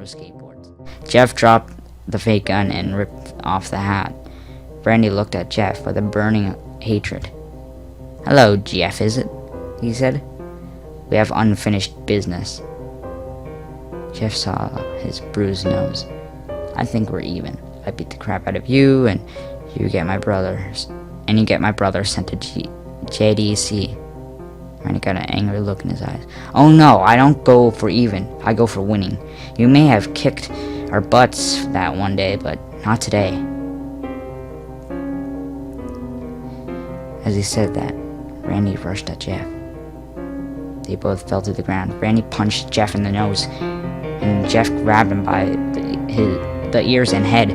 skateboards. Jeff dropped the fake gun and ripped off the hat. Randy looked at Jeff with a burning hatred. "Hello, Jeff, is it?" he said. "We have unfinished business." Jeff saw his bruised nose. "I think we're even. I beat the crap out of you, and you get my brother sent to JDC. Randy got an angry look in his eyes. "Oh no, I don't go for even. I go for winning. You may have kicked our butts that one day, but not today." As he said that, Randy rushed at Jeff. They both fell to the ground. Randy punched Jeff in the nose, and Jeff grabbed him by the ears and head.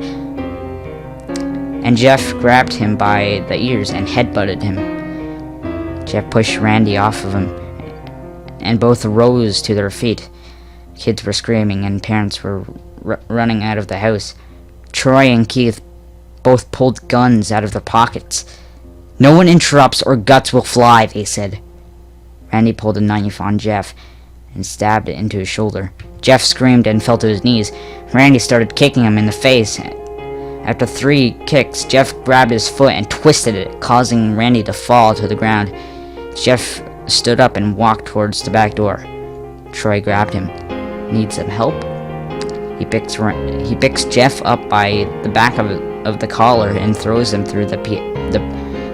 And Jeff grabbed him by the ears and headbutted him. Jeff pushed Randy off of him, and both rose to their feet. Kids were screaming, and parents were running out of the house. Troy and Keith both pulled guns out of their pockets. "No one interrupts or guts will fly," they said. Randy pulled a knife on Jeff and stabbed it into his shoulder. Jeff screamed and fell to his knees. Randy started kicking him in the face. After 3 kicks, Jeff grabbed his foot and twisted it, causing Randy to fall to the ground. Jeff stood up and walked towards the back door. Troy grabbed him. "Need some help?" He picks Jeff up by the back of the collar and throws him through the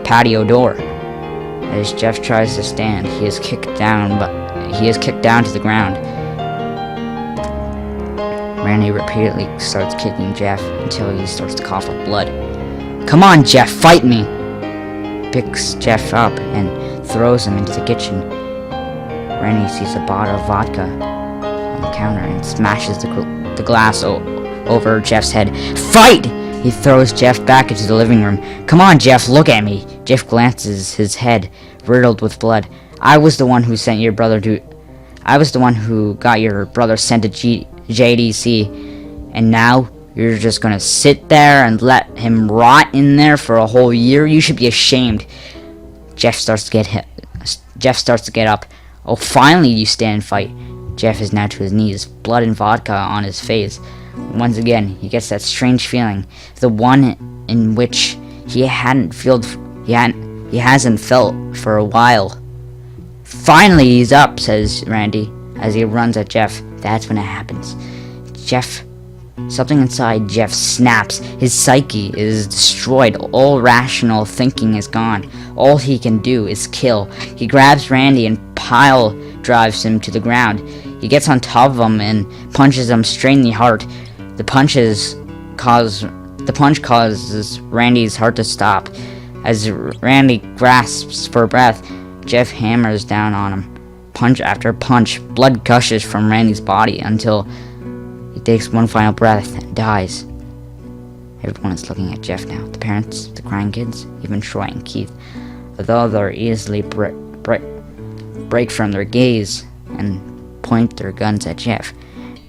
patio door. As Jeff tries to stand, he is kicked down to the ground. Randy repeatedly starts kicking Jeff until he starts to cough up blood. "Come on, Jeff, fight me!" Picks Jeff up and throws him into the kitchen. Randy sees a bottle of vodka on the counter and smashes the glass over Jeff's head. "Fight!" He throws Jeff back into the living room. "Come on, Jeff, look at me." Jeff glances, his head riddled with blood. I was the one who got your brother sent to JDC, and now you're just gonna sit there and let him rot in there for a whole year? You should be ashamed." Jeff starts to get up. "Oh, finally you stand and fight." Jeff is now to his knees, blood and vodka on his face. Once again, he gets that strange feeling, the one in which he hasn't felt for a while. "Finally he's up," says Randy as he runs at Jeff. That's when it happens. Something inside Jeff snaps. His psyche is destroyed. All rational thinking is gone. All he can do is kill. He grabs Randy and pile drives him to the ground. He gets on top of him and punches him straight in the heart. The punch causes Randy's heart to stop. As Randy grasps for breath, Jeff hammers down on him. Punch after punch, blood gushes from Randy's body until he takes one final breath and dies. Everyone is looking at Jeff now. The parents, the crying kids, even Troy and Keith. Although they're easily break from their gaze and point their guns at Jeff.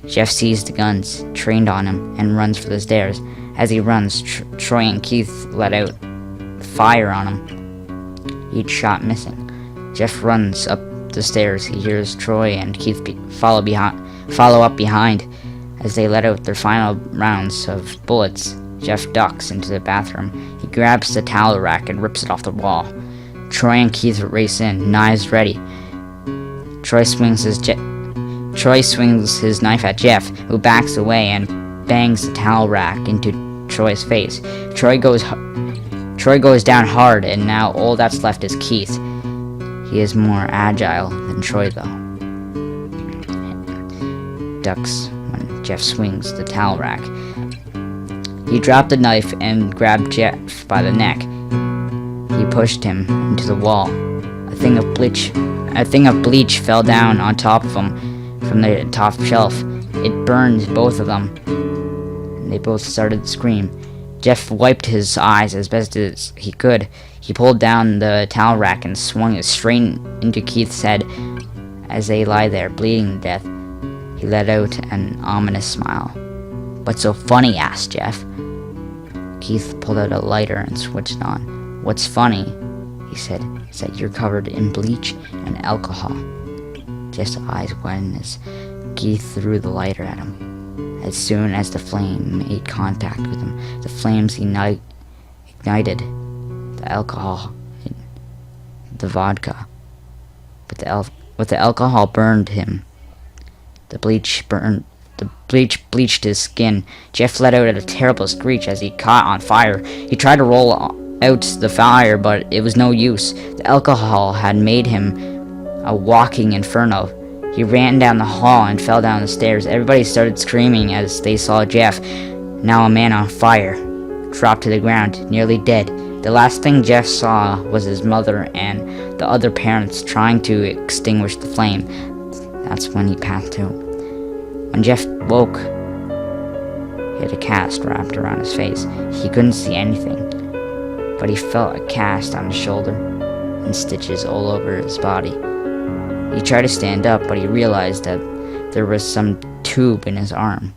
Jeff sees the guns trained on him and runs for the stairs. As he runs, Troy and Keith let out fire on him, each shot missing. Jeff runs up the stairs. He hears Troy and Keith follow up behind. As they let out their final rounds of bullets, Jeff ducks into the bathroom. He grabs the towel rack and rips it off the wall. Troy and Keith race in, knives ready. Troy swings his knife at Jeff, who backs away and bangs the towel rack into Troy's face. Troy goes down hard, and now all that's left is Keith. He is more agile than Troy, though. Ducks when Jeff swings the towel rack. He dropped the knife and grabbed Jeff by the neck. He pushed him into the wall. A thing of bleach fell down on top of him from the top shelf. It burned both of them, and they both started to scream. Jeff wiped his eyes as best as he could. He pulled down the towel rack and swung it straight into Keith's head. As they lie there, bleeding to death, he let out an ominous smile. "What's so funny?" asked Jeff. Keith pulled out a lighter and switched it on. "What's funny," he said, "is that you're covered in bleach and alcohol." Jeff's eyes widened as Keith threw the lighter at him. As soon as the flame made contact with him, the flames ignited the alcohol in the vodka. But the alcohol burned him. The bleach bleached his skin. Jeff let out a terrible screech as he caught on fire. He tried to roll out the fire, but it was no use. The alcohol had made him a walking inferno. He ran down the hall and fell down the stairs. Everybody started screaming as they saw Jeff, now a man on fire, drop to the ground, nearly dead. The last thing Jeff saw was his mother and the other parents trying to extinguish the flame. That's when he passed out. When Jeff woke, he had a cast wrapped around his face. He couldn't see anything, but he felt a cast on his shoulder and stitches all over his body. He tried to stand up, but he realized that there was some tube in his arm,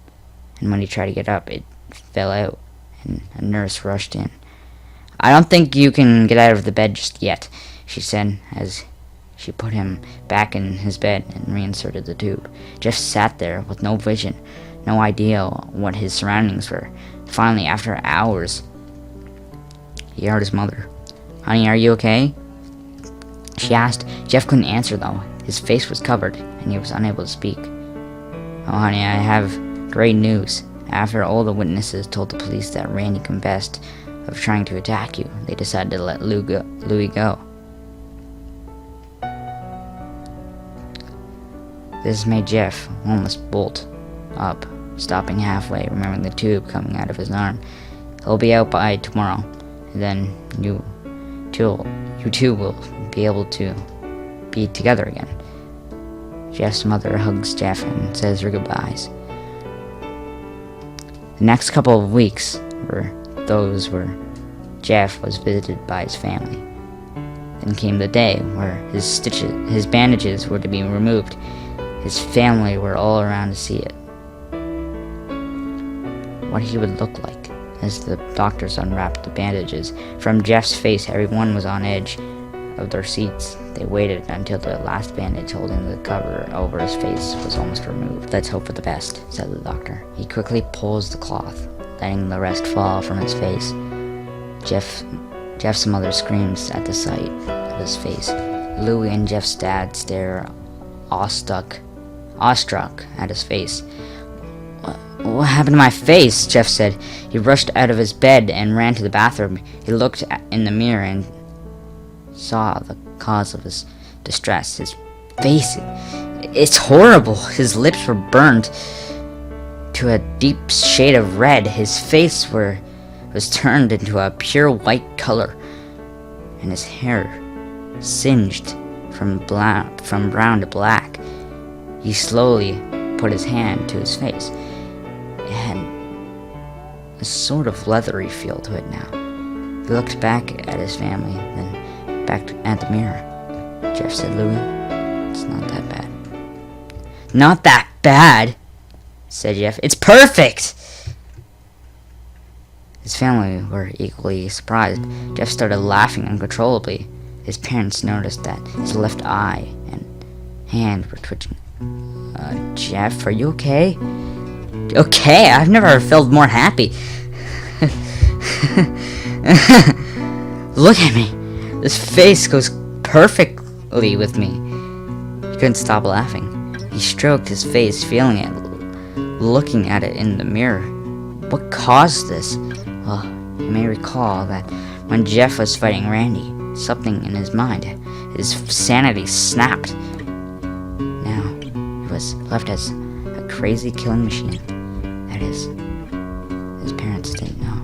and when he tried to get up, it fell out, and a nurse rushed in. "I don't think you can get out of the bed just yet," she said as she put him back in his bed and reinserted the tube. Jeff sat there with no vision, no idea what his surroundings were. Finally, after hours, he heard his mother. "Honey, are you okay?" she asked. Jeff couldn't answer, though. His face was covered, and he was unable to speak. "Oh, honey, I have great news. After all the witnesses told the police that Randy confessed of trying to attack you, they decided to let Louie go. This made Jeff almost bolt up, stopping halfway, remembering the tube coming out of his arm. He'll be out by tomorrow, and then you two will be able to be together again." Jeff's mother hugs Jeff and says her goodbyes. The next couple of weeks were those where Jeff was visited by his family. Then came the day where his bandages were to be removed. His family were all around to see it. What he would look like as the doctors unwrapped the bandages. From Jeff's face, everyone was on edge of their seats. They waited until the last bandage holding the cover over his face was almost removed. "Let's hope for the best," said the doctor. He quickly pulls the cloth, letting the rest fall from his face. Jeff's mother screams at the sight of his face. Louie and Jeff's dad stare awestruck at his face. What happened to my face?" Jeff said. He rushed out of his bed and ran to the bathroom. He looked in the mirror and saw the cause of his distress. His face, it's horrible. His lips were burned to a deep shade of red. His face was turned into a pure white color, and his hair singed from brown to black. He slowly put his hand to his face. It had a sort of leathery feel to it now. He looked back at his family, then back at the mirror. Jeff said, "Louie, it's not that bad." "Not that bad," said Jeff. "It's perfect." His family were equally surprised. Jeff started laughing uncontrollably. His parents noticed that his left eye and hand were twitching. Jeff, are you okay?" "Okay, I've never felt more happy." "Look at me. This face goes perfectly with me." He couldn't stop laughing. He stroked his face, feeling it, looking at it in the mirror. What caused this? Well, you may recall that when Jeff was fighting Randy, something in his mind, his sanity snapped. Now, he was left as a crazy killing machine. That is, his parents didn't know.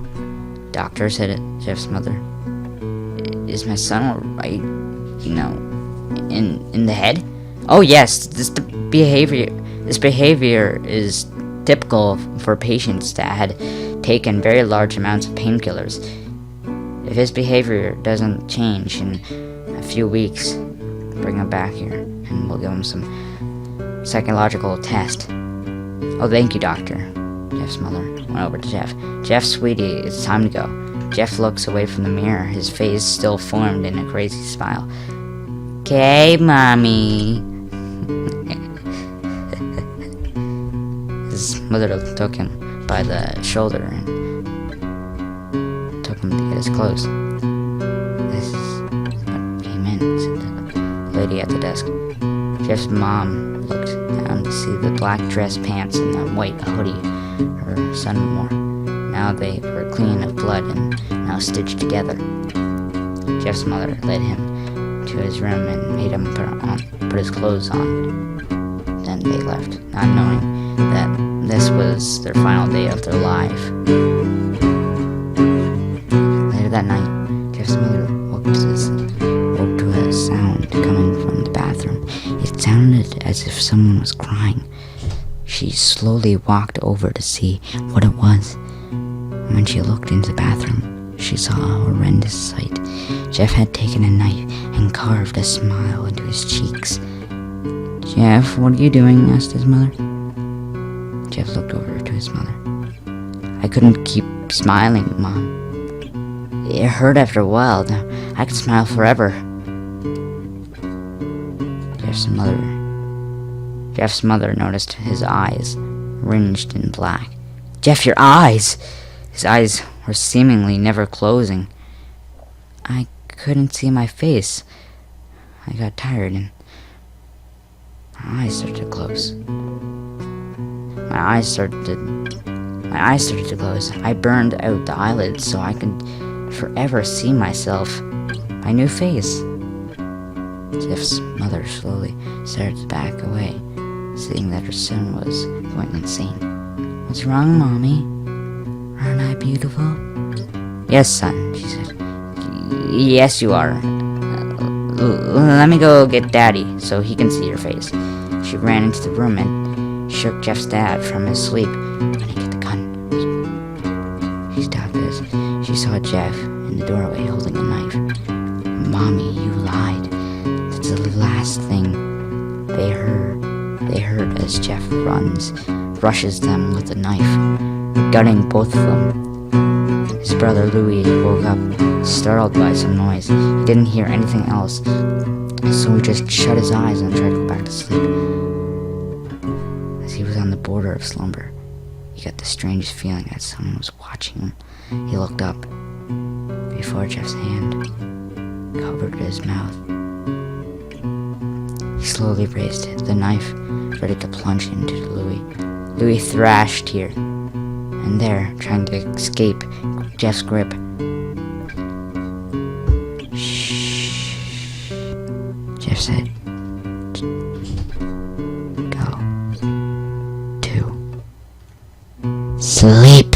"Doctor," said it, Jeff's mother. "Is my son alright? In the head?" "Oh yes, this behavior is typical for patients that had taken very large amounts of painkillers. If his behavior doesn't change in a few weeks, bring him back here and we'll give him some psychological test." "Oh, thank you, doctor." Jeff's mother went over to Jeff. "Jeff, sweetie, it's time to go." Jeff looks away from the mirror, his face still formed in a crazy smile. "Okay, mommy." His mother took him by the shoulder and took him to get his clothes. This is what came in, said the lady at the desk. Jeff's mom looked down to see the black dress pants and the white hoodie her son wore. Now they were clean of blood and now stitched together. Jeff's mother led him to his room and made him put his clothes on. Then they left, not knowing that this was their final day of their life. Later that night, Jeff's mother woke to a sound coming from the bathroom. It sounded as if someone was crying. She slowly walked over to see what it was. When she looked into the bathroom, she saw a horrendous sight. Jeff had taken a knife and carved a smile into his cheeks. "Jeff, what are you doing?" asked his mother. Jeff looked over to his mother. "I couldn't keep smiling, Mom. It hurt after a while. Now I could smile forever." Jeff's mother noticed his eyes ringed in black. "Jeff, your eyes!" His eyes were seemingly never closing. "I couldn't see my face. I got tired and my eyes started to close. My eyes started to close. I burned out the eyelids so I could forever see myself, my new face." Jeff's mother slowly started to back away, seeing that her son was going insane. "What's wrong, Mommy? Aren't I beautiful?" "Yes, son," she said. "Yes, you are. Let me go get Daddy so he can see your face." She ran into the room and shook Jeff's dad from his sleep. "Let me get the gun." She stopped as she saw Jeff in the doorway holding a knife. "Mommy, you lied." That's the last thing they heard as Jeff rushes them with a knife, gutting both of them. His brother Louis woke up, startled by some noise. He didn't hear anything else, so he just shut his eyes and tried to go back to sleep. As he was on the border of slumber, he got the strangest feeling that someone was watching him. He looked up. Before Jeff's hand covered his mouth, he slowly raised the knife, ready to plunge into Louis. Louis thrashed here and there, trying to escape Jeff's grip. "Shh," Jeff said. "Go to sleep."